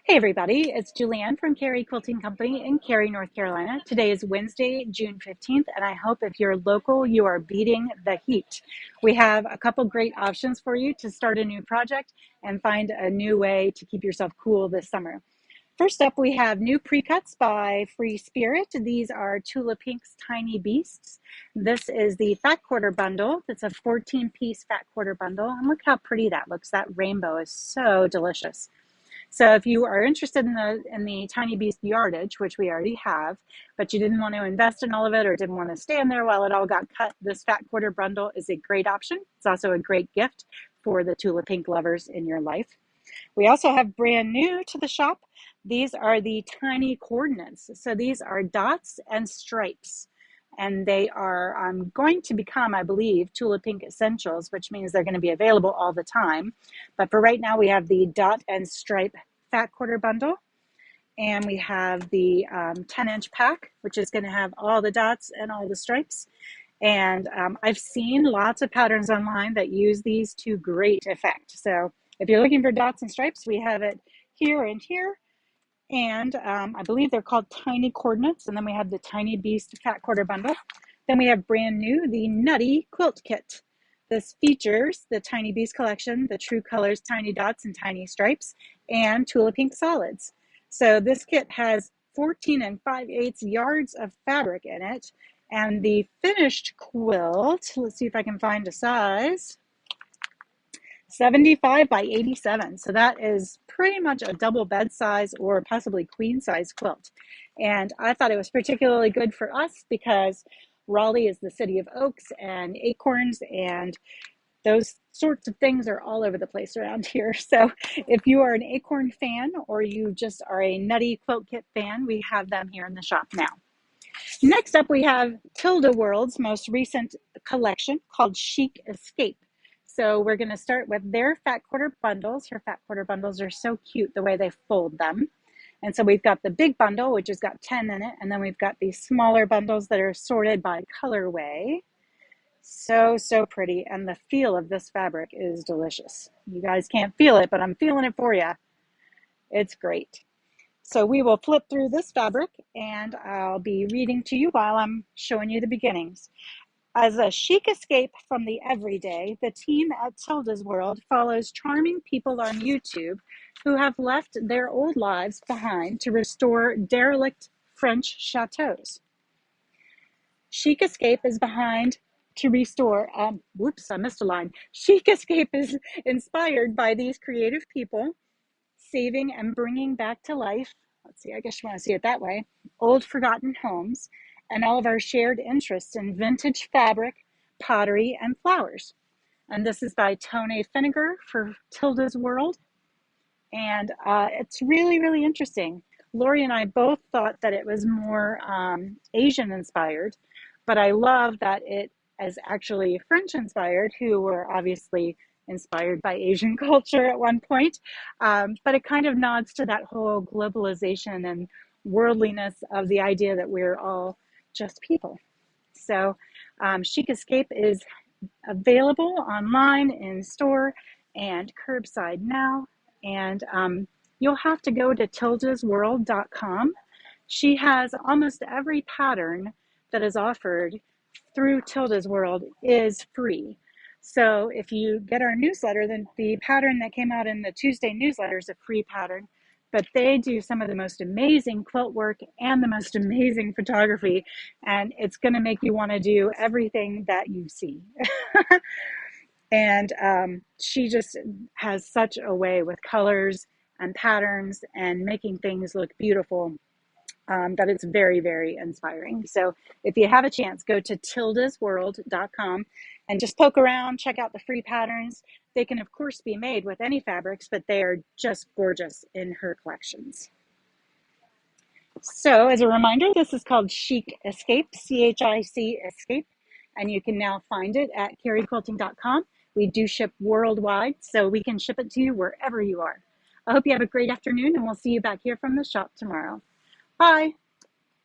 Hey everybody, it's Julianne from Cary Quilting Company in Cary, North Carolina. Today is Wednesday, June 15th, and I hope if you're local, you are beating the heat. We have a couple great options for you to start a new project and find a new way to keep yourself cool this summer. First up, we have new precuts by Free Spirit. These are Tula Pink's Tiny Beasts. This is the fat quarter bundle. It's a 14-piece fat quarter bundle, and look how pretty that looks. That rainbow is so delicious. So if you are interested in the Tiny Beast yardage, which we already have, but you didn't want to invest in all of it or didn't want to stand there while it all got cut, this fat quarter bundle is a great option. It's also a great gift for the Tula Pink lovers in your life. We also have brand new to the shop. These are the tiny coordinates. So these are dots and stripes. And they are going to become, I believe, Tula Pink Essentials, which means they're going to be available all the time. But for right now, we have the dot and stripe fat quarter bundle. And we have the 10-inch pack, which is going to have all the dots and all the stripes. And I've seen lots of patterns online that use these to great effect. So if you're looking for dots and stripes, we have it here and here. And I believe they're called tiny coordinates. And then we have the Tiny Beast fat quarter bundle. Then we have brand new, the Nutty Quilt Kit. This features the Tiny Beast collection, the True Colors Tiny Dots and Tiny Stripes, and Tula Pink Solids. So this kit has 14 and 5/8 yards of fabric in it. And the finished quilt, let's see if I can find a size, 75 by 87. So that is pretty much a double bed size or possibly queen size quilt. And I thought it was particularly good for us because Raleigh is the city of oaks and acorns, and those sorts of things are all over the place around here. So if you are an acorn fan or you just are a Nutty Quilt Kit fan, we have them here in the shop now. Next up, we have Tilda World's most recent collection called Chic Escape. So we're going to start with their fat quarter bundles. Her fat quarter bundles are so cute the way they fold them. And so we've got the big bundle, which has got 10 in it. And then we've got these smaller bundles that are sorted by colorway. So, so pretty. And the feel of this fabric is delicious. You guys can't feel it, but I'm feeling it for you. It's great. So we will flip through this fabric and I'll be reading to you while I'm showing you the beginnings. As a chic escape from the everyday, the team at Tilda's World follows charming people on YouTube who have left their old lives behind to restore derelict French chateaus. Chic Escape is behind to restore, whoops, I missed a line. Chic Escape is inspired by these creative people saving and bringing back to life, let's see, I guess you want to see it that way, old forgotten homes, and all of our shared interests in vintage fabric, pottery, and flowers. And this is by Tone Finnegar for Tilda's World. And it's really, really interesting. Lori and I both thought that it was more Asian inspired, but I love that it is actually French inspired, who were obviously inspired by Asian culture at one point. But it kind of nods to that whole globalization and worldliness of the idea that we're all just people. So Chic Escape is available online, in store, and curbside now. And you'll have to go to tildasworld.com. She has almost every pattern that is offered through Tilda's World is free. So if you get our newsletter, then the pattern that came out in the Tuesday newsletter is a free pattern. But they do some of the most amazing quilt work and the most amazing photography. And it's going to make you want to do everything that you see. And she just has such a way with colors and patterns and making things look beautiful that it's very, very inspiring. So if you have a chance, go to tildasworld.com and just poke around, check out the free patterns. They can, of course, be made with any fabrics, but they are just gorgeous in her collections. So as a reminder, this is called Chic Escape, C-H-I-C Escape, and you can now find it at caryquilting.com. We do ship worldwide, so we can ship it to you wherever you are. I hope you have a great afternoon, and we'll see you back here from the shop tomorrow. Bye.